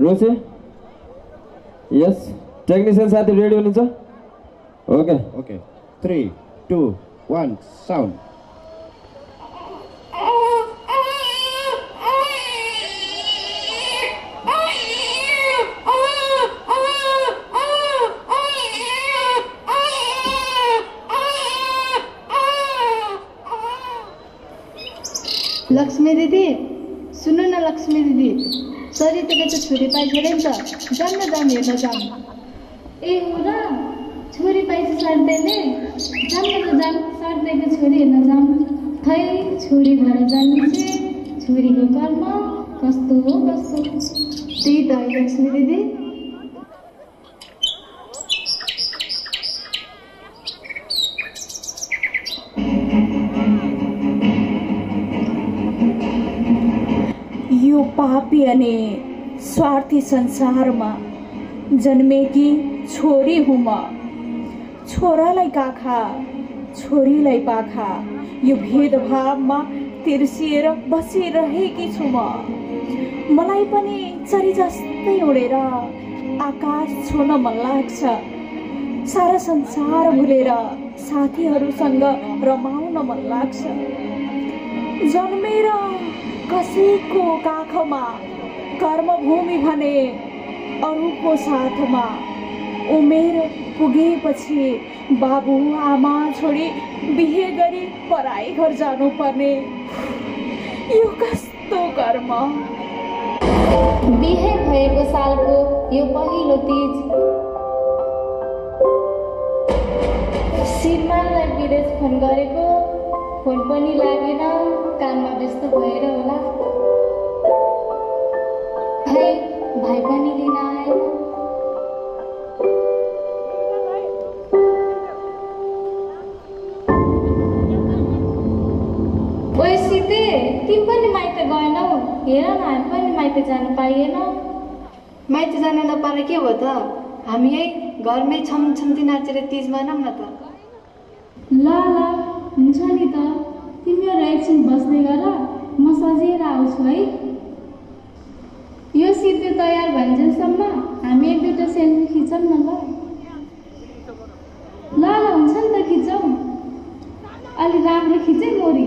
रोसे यस technician साथी ready हुनुहुन्छ okay okay 3 2 1 sound Lakshmi दिदी सुन्नु न लक्ष्मी दिदी सरिताले त छोरी पाइछ अरे नि त जाम न जाम हेर्न जाम ए हो र छोरी पाइछ सार्दैले जाम न त जाम सार्दैको छोरी हेर्न जाम खै छोरी भएर जान्छ छोरीको कर्म कस्तो हो कस्तो त्यही त लक्ष्मी दिदी यो पापी अनि स्वार्थी संसारमा जन्मेकी छोरी हुँ म छोरालाई काखा छोरीलाई पाखा यो भेदभावमा तिर्सिएर बसिरहेकी छु म मलाई पनि चरी जस्तै उडेर आकाश छुन मन लाग्छ सारा संसार भुलेर साथीहरूसँग रमाउन मन लाग्छ जन्मेर कसैको काखमा कर्मभूमि भने अरूको साथमा उमेर पुगेपछि बाबु आमा छोडी बिहे गरी पराई घर जानुपर्ने यो कस्तो कर्म बिहे भएको सालको यो पहिलो तीज श्रीमानलाई विदेश फोन गरेको फोन पनि लागेन काममा व्यस्त भएर होला खै भाइ पनि लिन आएन ओए सीते तिमी पनि माइत गएनौ हेर न हामी पनि माइत जान पाइएन माइत जान नपाएर के हो त हामी यही घरमै छमछम्ती नाचेर तीज मनाऊँ न त ल ल हुन्छ नि त तिमीहरू एकछिन बस्दै गर म सजिएर आउँछु है यो सिद्धि तयार भइन्जेलसम्म हामी एक दुईवटा सेल्फी खिचौँ न ल ल हुन्छ नि त खिचौँ अलि राम्रो खिचै मोरी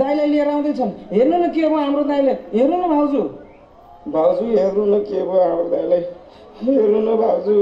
दाइलाई लिएर आउँदैछन् हेर्नु न के भयो हाम्रो दाइले हेर्नु न भाउजू भाउजू हेर्नु न के भयो हाम्रो दाइलाई हेर्नु न भाउजू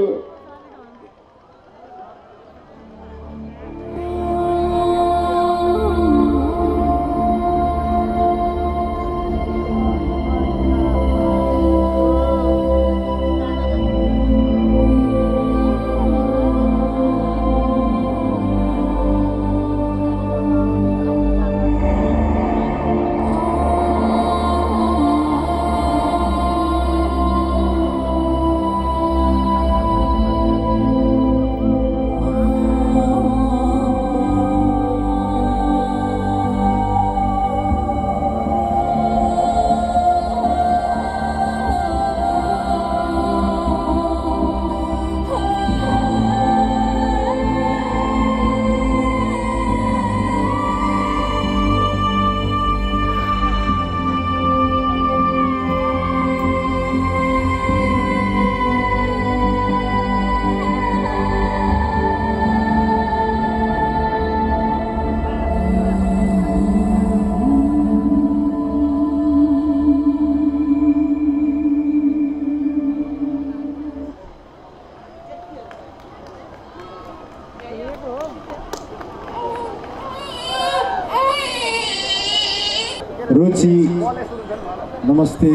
नमस्ते।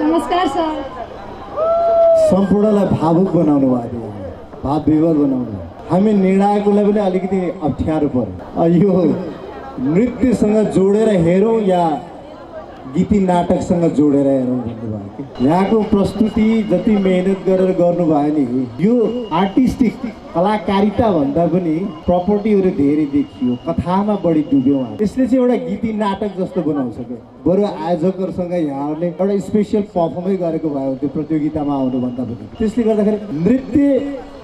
नमस्कार सर। सम्पूर्णलाई भावुक बनाउनु भयो, भाव विभोर बनाउनु भयो। हामी निर्णायकलाई पनि अलिकति अप्ठ्यारो पर्यो। यो नृत्यसँग जोडेर हेरौँ या गीती नाटकसँग जोडेर हेरौँ भन्नुभयो कि यहाँको प्रस्तुति जति मेहनत गरेर गर्नुभयो नि, यो आर्टिस्टिक कलाकारिता भन्दा पनि प्रपर्टीहरू धेरै देखियो, कथामा बढी डुब्यौँ। त्यसले चाहिँ एउटा गीती नाटक जस्तो बनाउँछ क्या। बरु आयोजकहरूसँग यहाँहरूले एउटा स्पेसियल पर्फर्मै गरेको भयो त्यो प्रतियोगितामा आउनुभन्दा पनि। त्यसले गर्दाखेरि नृत्य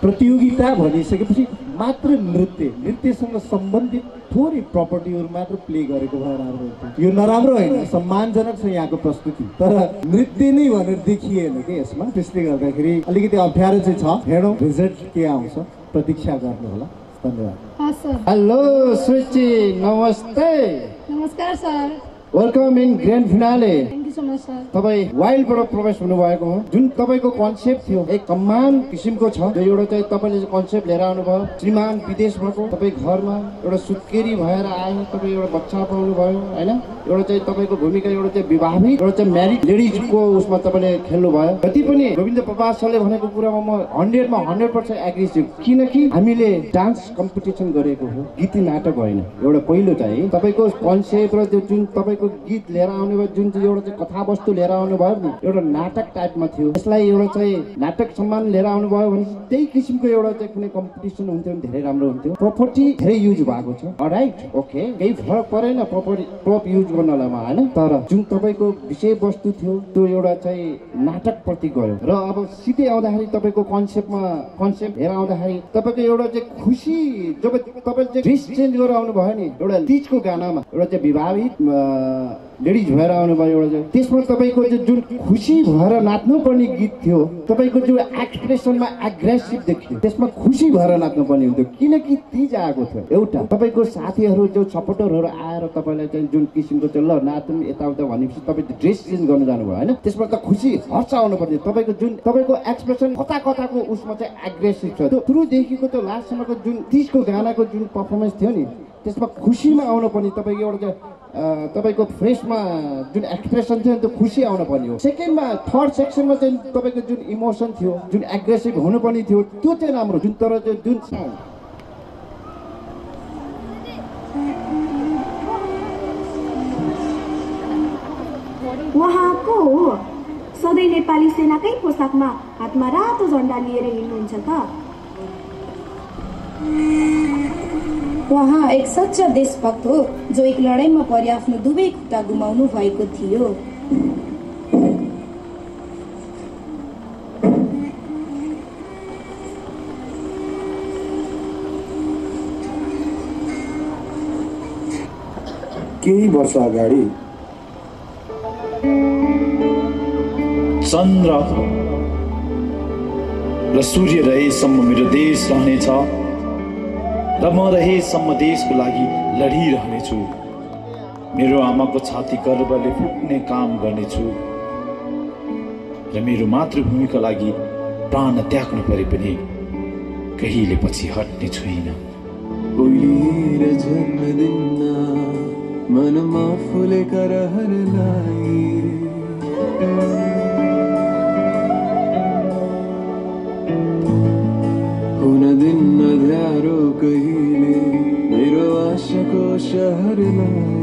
प्रतियोगिता भनिसकेपछि मात्र नृत्यसँग सम्बन्धित थोरै प्रपर्टीहरू मात्र प्ले गरेको भए राम्रो हुन्थ्यो। यो नराम्रो होइन, सम्मानजनक छ यहाँको प्रस्तुति, तर नृत्य नै भनेर देखिएन कि यसमा। त्यसले गर्दाखेरि अलिकति अप्ठ्यारो चाहिँ छ। हेरौँ रिजल्ट के आउँछ, प्रतीक्षा गर्नु होला। धन्यवाद। हेलो सुचि, नमस्ते। नमस्कार sir. Welcome in grand finale. Thank you so much sir. तपाईँ वाइल्डबाट प्रवेश हुनुभएको हो। जुन तपाईँको कन्सेप्ट थियो एक कमान किसिमको छ। जो एउटा चाहिँ तपाईँले कन्सेप्ट लिएर आउनुभयो, श्रीमान विदेश भएको, तपाईँ घरमा एउटा सुत्केरी भएर आयो, तपाईँ एउटा बच्चा पाउनु भयो होइन। एउटा चाहिँ तपाईँको भूमिका एउटा चाहिँ विवाहित, एउटा चाहिँ म्यारिड लेडिजको उसमा तपाईँले खेल्नु भयो। जति पनि गोविन्द प्रभात सरले भनेको कुरामा म 100मा 100% एग्री छु। किनकि हामीले डान्स कम्पिटिसन गरेको हो, गीती नाटक होइन। एउटा पहिलो चाहिँ तपाईँको कन्सेप्ट र त्यो जुन तपाईँको गीत लिएर आउनु भयो, जुन चाहिँ एउटा चाहिँ कथावस्तु लिएर आउनु भयो नि, एउटा नाटक टाइपमा थियो। यसलाई एउटा चाहिँ नाटक सम्मान लिएर आउनु भयो भने त्यही किसिमको एउटा चाहिँ कुनै कम्पिटिसन हुन्थ्यो भने धेरै राम्रो हुन्थ्यो। प्रपर्टी धेरै युज भएको छ, राइट, ओके, केही फरक परेन प्रप युज गर्नलामा होइन। तर जुन तपाईँको विषयवस्तु थियो त्यो एउटा चाहिँ नाटक प्रति गयो। र अब सिधै आउँदाखेरि तपाईँको कन्सेप्ट हेरेर आउँदाखेरि तपाईँको एउटा चाहिँ खुसी, जब तपाईँले चाहिँ ड्रेस चेन्ज गरेर आउनु भयो नि, एउटा तिजको गानामा एउटा चाहिँ विवाहित लेडिज भएर आउनुभयो, एउटा चाहिँ त्यसमा तपाईँको जुन खुसी भएर नाच्नुपर्ने गीत थियो, तपाईँको जो एक्सप्रेसनमा एग्रेसिभ देखियो, त्यसमा खुसी भएर नाच्नुपर्ने हुन्थ्यो। किनकि तिज आएको थियो। एउटा तपाईँको साथीहरू जो सपोर्टरहरू आएर तपाईँलाई चाहिँ जुन किसिमको चाहिँ ल नाच्नु यताउता भनेपछि तपाईँ ड्रेस चेन्ज गर्नु जानुभयो होइन। त्यसमा त खुसी हर्ष आउनु पर्ने। तपाईँको जुन तपाईँको एक्सप्रेसन कताको उसमा चाहिँ एग्रेसिभ छ। त्यो सुरुदेखिको त्यो लास्टसम्मको जुन तिजको गानाको जुन पर्फर्मेन्स थियो नि, त्यसमा खुसीमा आउनु पर्ने। तपाईँको एउटा चाहिँ तपाईँको फ्रेसमा जुन एक्सप्रेसन थियो त्यो खुसी आउनु पर्ने हो। सेकेन्डमा थर्ड सेक्सनमा चाहिँ तपाईँको जुन इमोसन थियो, जुन एग्रेसिभ हुनुपर्ने थियो, त्यो चाहिँ राम्रो। जुन तर जुन उहाँ को हो? सधैँ नेपाली सेनाकै पोसाकमा हातमा रातो झन्डा लिएर हिँड्नुहुन्छ त? उहाँ एक सच्चा देशभक्त हो जो एक लडाईँमा परि आफ्नो दुवै खुट्टा गुमाउनु भएको थियो। केही वर्ष अगाडि चन्द्र र सूर्य रहेसम्म मेरो देश रहनेछ र म रहेसम्म देशको लागि लडिरहनेछु। मेरो आमाको छाती गर्वले फुट्ने काम गर्नेछु र मेरो मातृभूमिका लागि प्राण त्याग्नु परे पनि कहिले पछि हट्ने छुइन। मनमा फुलेका रहरलाई हुन दिन्न ध्यारो कहिले मेरो आशाको शहरलाई।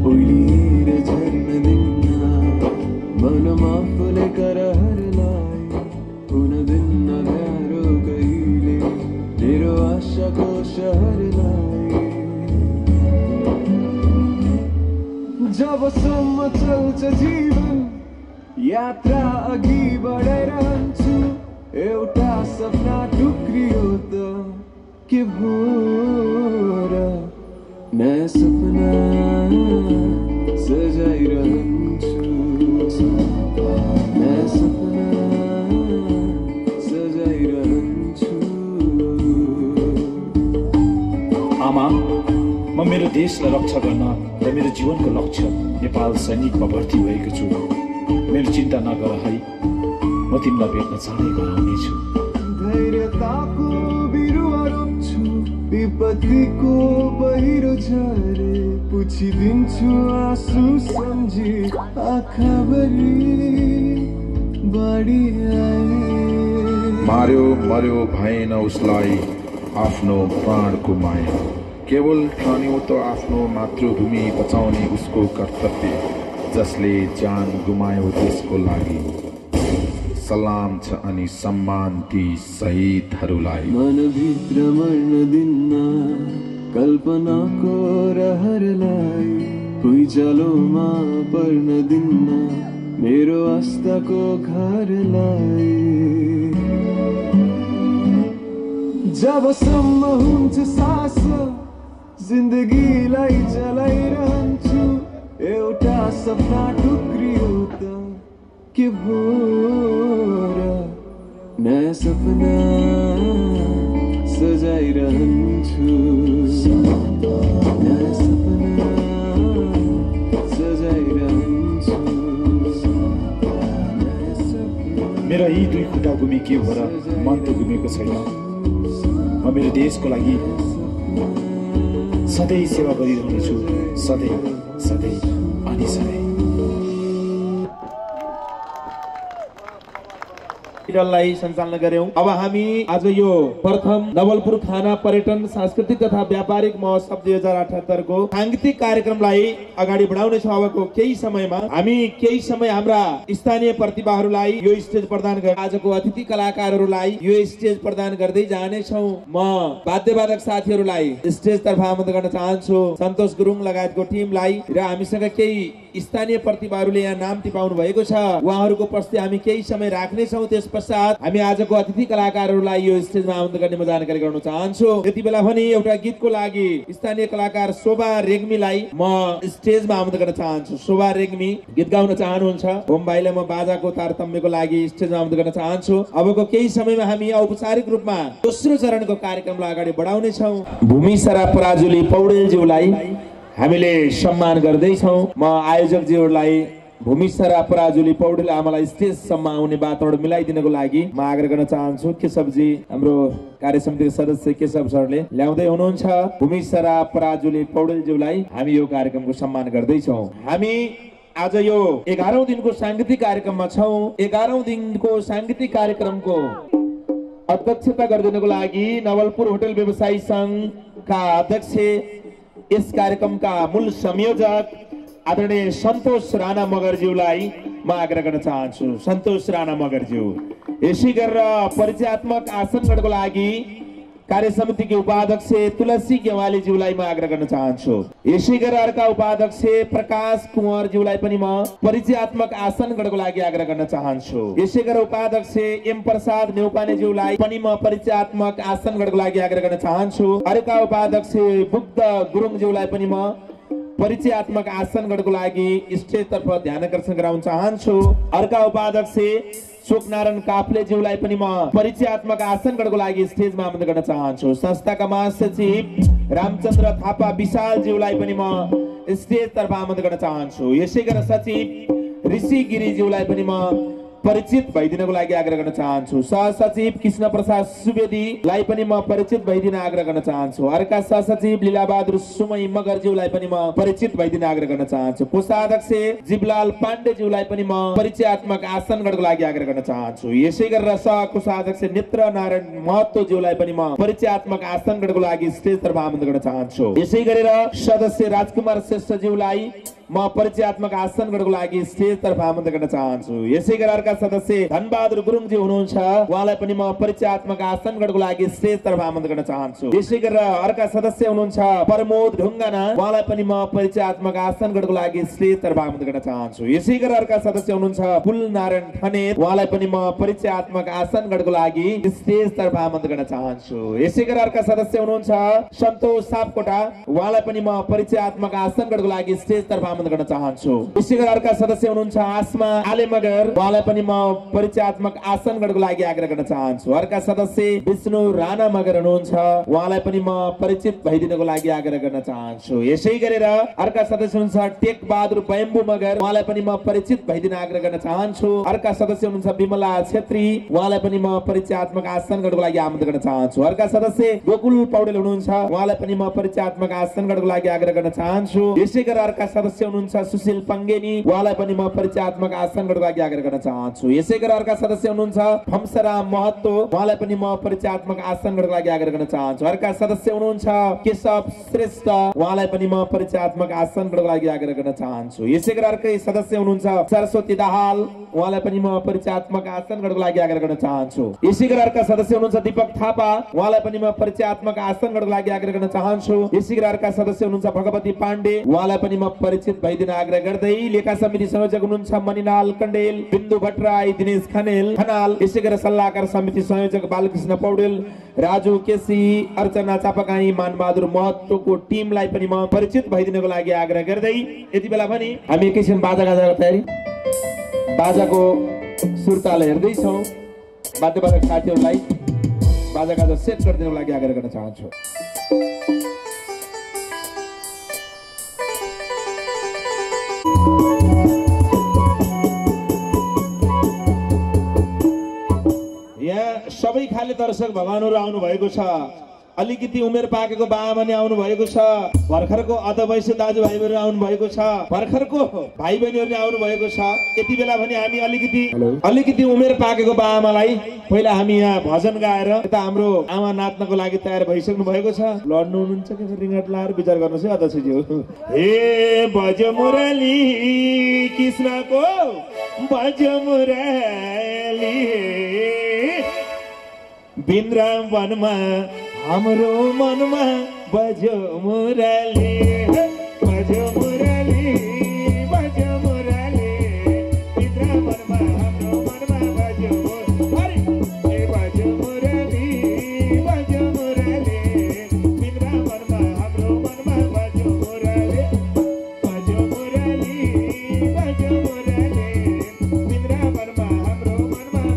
उहिलेर झर्न दिन्न मनमा फुलेका रहरलाई हुन दिन्न ध्यारो कहिले मेरो आशाको शहरलाई। जबसम्म चल्छ जीवन यात्रा अघि बढाइरहन्छु। एउटा सपना टुक्रियो त के भो र नयाँ सपना सजाइरहन्छु। नयाँ सपना सजाइरहन्छु। आमा, म मेरो देशलाई रक्षा गर्न र मेरो जीवनको लक्ष्य नेपाल सैनिकमा भर्ती भएको छु। मेरो चिन्ता नगर है, म तिमीलाई भेट्न चाँडै घर आउनेछु। धैर्यताको बिरुवा रोप्छु विपत्तिको बहिरो झरे पुछिदिन्छु आँसु सम्झी आँखाभरि बाढी आए मार्यो मर्यो भएन उसलाई आफ्नो प्राणको माया केवल ठान्यो त आफ्नो मातृभूमि बचाउने उसको कर्तव्य जसले जान गुमायो देशको लागि सलाम छ अनि सम्मान ती शहीदहरूलाई मनभित्र मर्न दिन्न कल्पनाको रहरलाई भुइँचालोमा पर्न दिन्न मेरो आस्थाको घरलाई जबसम्म हुन्छ सास जिन्दगीलाई चलाइरहन्छु एउटा सपना टुक्रियो त के भो र नयाँ सपना सजाइरहन्छु नयाँ सपना सजाइरहन्छु मेरो यी दुई खुट्टा गुमेको हो र मन त गुमेको छैन म मेरो देशको लागि सधैँ सेवा गरिरहनेछु सधैँ सधैँ अनि सधैँ लाई सञ्चालन गर्यौं। अब हामी आज यो प्रथम नवलपुर खाना पर्यटन सांस्कृतिक तथा व्यापारिक महोत्सव 2078 को सांगीतिक कार्यक्रमलाई अगाडि बढाउने छौं। अबको केही समयमा हामी केही समय हाम्रा स्थानीय प्रतिभाहरूलाई यो स्टेज प्रदान गर्न आजको अतिथि कलाकारहरूलाई यो स्टेज प्रदान गर्दै जाने छौं। म वाद्यवादक साथीहरूलाई स्टेज तर्फ आमन्त्रण गर्न चाहन्छु, सन्तोष गुरुङ लगायतको टिमलाई र हामीसँग केही स्थानीय प्रतिभाहरूले यहाँ नाम टिपाउनु भएको छ, उहाँहरूको उपस्थिति हामी केही समय राख्ने छौं। त्यस पश्चात हामी आजको अतिथि कलाकारहरूलाई यो स्टेजमा आमन्त्रण गर्ने म जानकारी गराउन चाहन्छु। यति बेला पनि एउटा गीतको लागि स्थानीय कलाकार शोभा रेग्मीलाई म स्टेजमा आमन्त्रण गर्न चाहन्छु। शोभा रेग्मी गीत गाउन चाहनुहुन्छ, होम भाइलाई म बाजाको तारतम्यको लागि स्टेजमा आमन्त्रण गर्न चाहन्छु। अबको केही समयमा हामी औपचारिक रूपमा दोस्रो चरणको कार्यक्रमलाई अगाडि बढाउने छौं। भूमि सरा पराजुली पौडेलज्यूलाई हामीले सम्मान गर्दैछौं। म आयोजकज्यूहरूलाई भूमि सरा पराजुली पौडेल आमालाई स्टेजसम्म आउने वातावरण मिलाइदिनको लागि म आग्रह गर्न चाहन्छु। केशवजी हाम्रो कार्य समितिको सदस्य केशव सरले ल्याउँदै हुनुहुन्छ। भूमि सरा पराजुली पौडेलज्यूलाई हामी यो कार्यक्रमको सम्मान गर्दैछौं। हामी आज यो 11औं दिनको सांगीतिक कार्यक्रममा छौं। 11औं दिनको सांगीतिक कार्यक्रमको अध्यक्षता गरिदिनको लागि नवलपुर होटल व्यवसायी संघका अध्यक्ष, यस कार्यक्रमका मूल संयोजक आदरणीय सन्तोष राणा मगरज्यूलाई म आग्रह गर्न चाहन्छु। सन्तोष राणा मगरज्यू यसै गरेर परिचयात्मक आसनगढको लागि कार्य समितिकी उपाध्यक्ष तुलसी गेवालीज्यूलाई म आग्रह गर्न चाहन्छु। यसै गरेर अर्का उपाध्यक्ष प्रकाश कुँवरज्यूलाई पनि म परिचयात्मक आसनगढको लागि आग्रह गर्न चाहन्छु। यसै गरेर उपाध्यक्ष एम प्रसाद नेउपानेज्यूलाई पनि म परिचयात्मक आसनगढको लागि आग्रह गर्न चाहन्छु। अर्का उपाध्यक्ष बुद्ध गुरुङज्यूलाई पनि म परिचयात्मक आसनगढको लागि स्टेजतर्फ ध्यान आकर्षण गराउन चाहन्छु। अर्का उपाध्यक्ष शोकनारायण काफ्लेज्यूलाई पनि म परिचयात्मक आसनगढको लागि स्टेजमा आमन्त्रण गर्न चाहन्छु। संस्थाका महासचिव रामचन्द्र थापा विशालज्यूलाई पनि म स्टेजतर्फ आमन्त्रण गर्न चाहन्छु। यसै गरेर सचिव ऋषि गिरिज्यूलाई पनि म परिचित भइदिनको लागि आग्रह गर्न चाहन्छु। सहसचिव कृष्ण प्रसाद सुवेदीलाई पनि म परिचित भइदिन आग्रह गर्न चाहन्छु। अर्का सहसचिव लीलाबहादुर सुमई मगरज्यूलाई पनि म परिचित भइदिन आग्रह गर्न चाहन्छु। कोषाध्यक्ष जीवलाल पाण्डेज्यूलाई पनि म परिचयात्मक आसनगढको लागि आग्रह गर्न चाहन्छु। यसै गरेर सह कोषाध्यक्ष नेत्र नारायण महतोज्यूलाई पनि म परिचयात्मक आसनगढको लागि स्टेजतर्फ आमन्त्रण गर्न चाहन्छु। यसै गरेर सदस्य राजकुमार श्रेष्ठज्यूलाई म परिचयात्मक आसनगढको लागि स्टेजतर्फ आमन्त्रण गर्न चाहन्छु। यसै गरेर अर्का सदस्य धनबहादुर गुरुङजी हुनुहुन्छ, उहाँलाई पनि म परिचयात्मक आसनगढको लागि स्टेजतर्फ आमन्त्रण गर्न चाहन्छु। यसै गरेर अर्का सदस्य हुनुहुन्छ प्रमोद ढुङ्गाना, उहाँलाई पनि म परिचयात्मक आसनगढको लागि स्टेजतर्फ आमन्त्रण गर्न चाहन्छु। यसै गरेर अर्का सदस्य हुनुहुन्छ फुल नारायण ठनेर, उहाँलाई पनि म परिचयात्मक आसनगढको लागि स्टेजतर्फ आमन्त्रण गर्न चाहन्छु। यसै गरेर अर्का सदस्य हुनुहुन्छ सन्तोष सापकोटा, उहाँलाई पनि म परिचयात्मक आसनगढको लागि स्टेजतर्फ आमन्त्रण गर्न चाहन्छु। यसै गरी अर्का सदस्य हुनुहुन्छ आसमा आले मगर, उहाँलाई पनि म परिचयात्मक आसन गर्नको लागि आग्रह गर्न चाहन्छु। अर्का सदस्य विष्णु राणा मगर हुनुहुन्छ, उहाँलाई पनि म परिचित भइदिनको लागि आग्रह गर्न चाहन्छु। यसै गरेर अर्का सदस्य हुनुहुन्छ टेक बहादुर बयम्बु मगर, उहाँलाई पनि म परिचित भइदिन आग्रह गर्न चाहन्छु। अर्का सदस्य हुनुहुन्छ विमला छेत्री, उहाँलाई पनि म परिचयात्मक आसन गर्नको लागि आमन्त्रण गर्न चाहन्छु। अर्का सदस्य गोकुल पौडेल हुनुहुन्छ, उहाँलाई पनि म परिचयात्मक आसन गर्नको लागि आग्रह गर्न चाहन्छु। यसै गरी अर्का सदस्य हुनुहुन्छ सुशील पंगेनी, उहाँलाई पनि म परिचयात्मक आसन गर्नको लागि आग्रह गर्न चाहन्छु। यसै गरी अर्का सदस्य हुनुहुन्छ फम्सराम महतो, उहाँलाई पनि म परिचयात्मक आसन गर्नको लागि आग्रह गर्न चाहन्छु। अर्का सदस्य हुनुहुन्छ केशव श्रेष्ठ, उहाँलाई पनि म परिचयात्मक आसन गर्नको लागि आग्रह गर्न चाहन्छु। यसै गरी अर्कै सदस्य हुनुहुन्छ सरस्वती दाहाल, उहाँलाई पनि म परिचयात्मक आसन गर्नको लागि आग्रह गर्न चाहन्छु। यसै गरी अर्का सदस्य हुनुहुन्छ दीपक थापा, उहाँलाई पनि म परिचयात्मक आसन गर्नको लागि आग्रह गर्न चाहन्छु। यसै गरी अर्का सदस्य हुनुहुन्छ भगवती पाण्डे, उहाँलाई पनि म परिचित भइदिन आग्रह गर्दै लेखा समिति संयोजक हुनुहुन्छ मणिलाल कण्डेल, बिन्दु भट्टराई, दिनेश खनाल। यसै गरी सल्लाहकार समिति संयोजक बालकृष्ण पौडेल, राजु केसी, अर्चना चापागाई, मानबहादुर महतोको टिमलाई पनि म परिचित भइदिनको लागि आग्रह गर्दै यति बेला पनि हामी एकैछिन बाजा गाजाको तयारी, बाजाको सुरताल हेर्दैछौँ। वाद्यवादक साथीहरूलाई बाजा गाजा सेट गरिदिनको लागि आग्रह गर्न चाहन्छु। यहाँ सबै खाले दर्शक भगवानहरू आउनु भएको छ। अलिकति उमेर पाकेको बाआमा नि आउनु भएको छ, भर्खरको अधवयस्क दाजुभाइहरू आउनु भएको छ, भर्खरको भाइ बहिनीहरू आउनु भएको छ। यति बेला भने हामी अलिकति उमेर पाकेको बाआमालाई पहिला हामी यहाँ भजन गाएर यता हाम्रो आमा नाच्नको लागि तयार भइसक्नु भएको छ। लड्नु हुनुहुन्छ कि रिङ्गट लाएर विचार गर्नुहोस् है अध्यक्षज्यू। हे बज मुरली कृष्णको बज मुरली, वृन्दावनमा हाम्रो मनमा बजो मुरली, बजो मुरली, बजो मुरली, वृन्दावनमा हाम्रो मनमा बजो मुरली, बजो मुरली, बजो मुरली, वृन्दावनमा हाम्रो मनमा बजो मुरली, बजो मुरली, बजो मुरली, वृन्दावनमा हाम्रो मनमा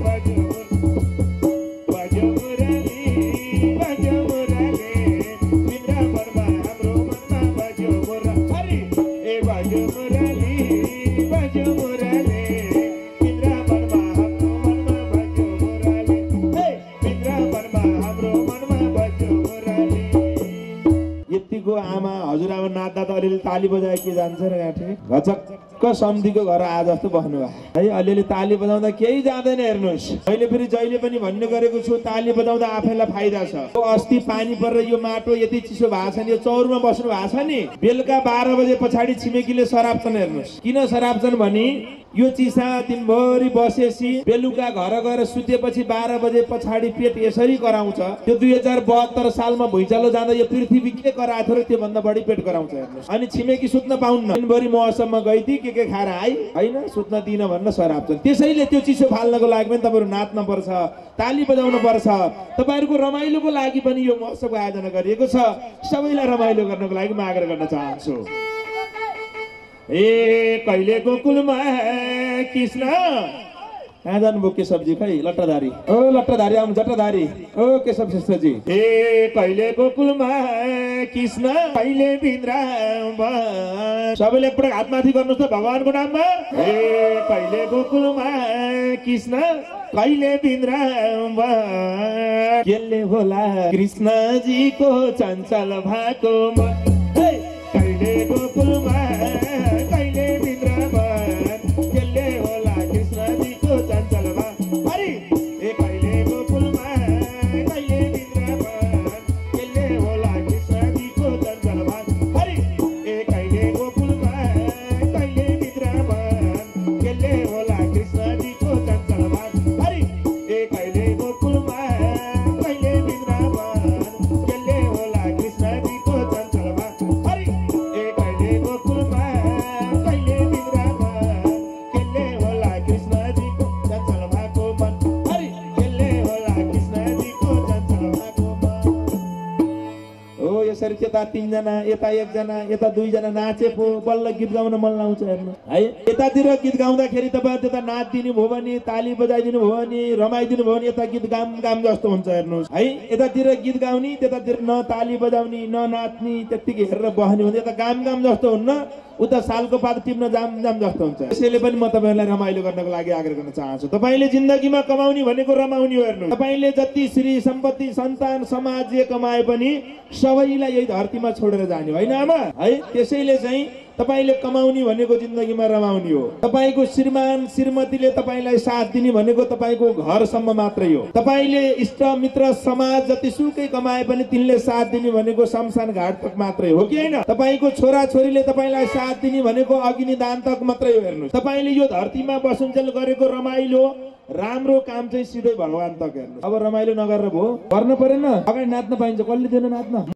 बजो आमा हजुरआमा नाच्दा त अलिअलि ताली बजाए के जान्छ र गाँठे घचक्क सम्धिको घर आज जस्तो बस्नु भयो है। अलिअलि ताली बजाउँदा केही जाँदैन। हेर्नुहोस्, मैले फेरि जहिले पनि भन्ने गरेको छु, ताली बजाउँदा आफैलाई फाइदा छ। अस्ति पानी परेर यो माटो यति चिसो भएको छ नि, यो चौरमा बस्नु भएको छ नि, बेलुका 12 बजे पछाडि छिमेकीले सराप्छन्। हेर्नुहोस् किन सराप्छन् भने यो चिसा दिनभरि बसेपछि बेलुका घर गएर सुतेपछि 12 बजे पछाडि पेट यसरी कराउँछ। त्यो 2072 सालमा भुइँचालो जाँदा यो पृथ्वी के कराएको थियो, त्योभन्दा बढी पेट कराउँछ। हेर्नुहोस्, अनि छिमेकी सुत्न पाउन्न, दिनभरि मौसममा गइथी के खाएर आई होइन, सुत्न दिन भन्न सराप्छन्। त्यसैले त्यो चिसो फाल्नको लागि पनि तपाईँहरू नाच्न पर्छ, ताली बजाउनु पर्छ। तपाईँहरूको रमाइलोको लागि पनि यो महोत्सवको आयोजना गरिएको छ। सबैलाई रमाइलो गर्नको लागि म आग्रह गर्न चाहन्छु। ए कहिले गोकुलमा कृष्ण कहाँ जानुभयो केशवजी, खै लट्टाधारी, ओ लट्टाधारी आउनु, जट्टाधारी, ओ केशव श्रेष्ठजी। ए कहिले गोकुलमा कृष्ण कहिले वृन्दावन, सबैले एकपटक हात माथि गर्नुहोस् त भगवानको नाममा। ए कहिले गोकुलमा कृष्ण कहिले वृन्दावन, केले होला कृष्णजीको चञ्चल भएको मन। कहिले गोकुलमा कहिले वृन्दावन, केले होला कृष्णजीको चञ्चल भएको। अरे ए कहिले गोकुलमा कहिले वृन्दावन, केले होला कृष्णजीको चञ्चल भएको। अरे ए कहिले गोकुलमा कहिले वृन्दावन, केले होला कृष्णजीको चञ्चल भएको। अरे ए कहिले गोकुलमा कहिले वृन्दावन, केले होला कृष्णजीको चञ्चल भएको। त्यता 3 जना, यता 1 जना, यता 2 जना नाचे पो बल्ल गीत गाउन मन लाउँछ हेर्नु है। यतातिर गीत गाउँदाखेरि तपाईहरु त्यता नाच दिनु भयो भने, ताली बजाइदिनु भयो भने, रमाइदिनु भयो भने यता गीत गाम जस्तो हुन्छ हेर्नुस् है। यतातिर गीत गाउने, त्यतातिर न ताली बजाउने, न नाच्ने, त्यतिकै हेरेर बस्ने हुन्छ, यता गाम जस्तो हुन्न, उता सालको पात टिप्न जाम जस्तो हुन्छ। त्यसैले पनि म तपाईहरुलाई रमाइलो गर्नको लागि आग्रह गर्न चाहन्छु। तपाईले जिन्दगीमा कमाउने भनेको रमाउने हो हेर्नु। तपाईले जति श्री सम्पत्ति, सन्तान, समाज जे कमाए पनि सबैलाई यही धरतीमा छोडेर जाने होइन आमा है। त्यसैले चाहिँ तपाईले कमाउने भनेको जिन्दगीमा रमाउने हो। तपाईको श्रीमान श्रीमतीले तपाईलाई साथ दिने भनेको तपाईको घरसम्म मात्रै हो। तपाईले इष्ट मित्र समाज जतिसुकै कमाए पनि तिनले साथ दिने भनेको शमशान घाट तक मात्रै हो कि हैन। तपाईको छोरा छोरीले तपाईलाई साथ दिने भनेको अग्निदान तक मात्रै हो हेर्नुस्। तपाईले यो धरतीमा बसुन्जेल गरेको रमाइलो राम्रो काम चाहिँ सिधै भगवान तक हेर्नु। अब रमाइलो नगरेर भो गर्न परेन, अगाडि नाच्न पाइन्छ, कसले दिनु नाच्न।